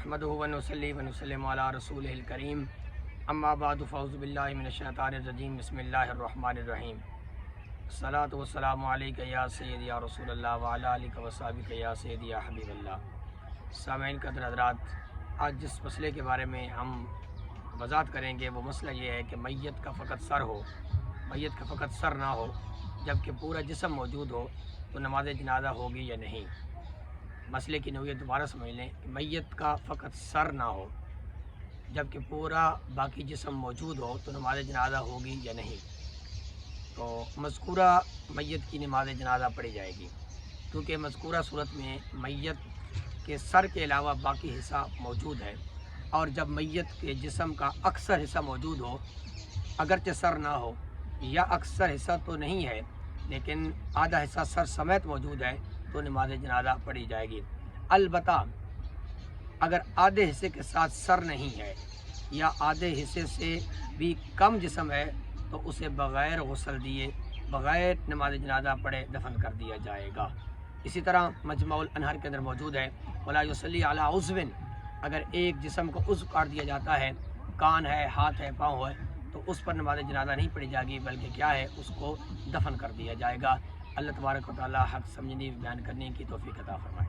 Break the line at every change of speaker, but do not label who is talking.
نحمدہ و نصلی و نسلم علی رسولہ الکریم اما بعد فاعوذ باللہ من الشیطان الرجیم بسم اللہ الرحمن الرحیم الصلاۃ والسلام علیک یا سیدی یا رسول اللہ وعلی آلک و صحبک یا سیدی یا حبیب اللہ۔ سامعین قدر حضرات، آج جس مسئلے کے بارے میں ہم وضاحت کریں گے وہ مسئلہ یہ ہے کہ میت کا فقط سر ہو، میت کا فقط سر نہ ہو جبکہ پورا جسم موجود ہو تو نماز جنازہ ہوگی یا نہیں۔ مسئلے کی نوعیت دوبارہ سمجھ لیں کہ میت کا فقط سر نہ ہو جبکہ پورا باقی جسم موجود ہو تو نماز جنازہ ہوگی یا نہیں۔ تو مذکورہ میت کی نماز جنازہ پڑھی جائے گی، کیونکہ مذکورہ صورت میں میت کے سر کے علاوہ باقی حصہ موجود ہے، اور جب میت کے جسم کا اکثر حصہ موجود ہو، اگرچہ سر نہ ہو یا اکثر حصہ تو نہیں ہے لیکن آدھا حصہ سر سمیت موجود ہے تو نماز جنازہ پڑھی جائے گی۔ البتہ اگر آدھے حصے کے ساتھ سر نہیں ہے یا آدھے حصے سے بھی کم جسم ہے تو اسے بغیر غسل دیے، بغیر نماز جنازہ پڑھے دفن کر دیا جائے گا۔ اسی طرح مجمع الانہار کے اندر موجود ہے ولا یصلی علی عضو، اگر ایک جسم کو عضو کاٹ دیا جاتا ہے، کان ہے، ہاتھ ہے، پاؤں ہے، تو اس پر نماز جنازہ نہیں پڑھی جائے گی بلکہ کیا ہے، اس کو دفن کر دیا جائے گا۔ اللہ تبارک و تعالی حق سمجھنے بیان کرنے کی توفیق عطا فرمائے۔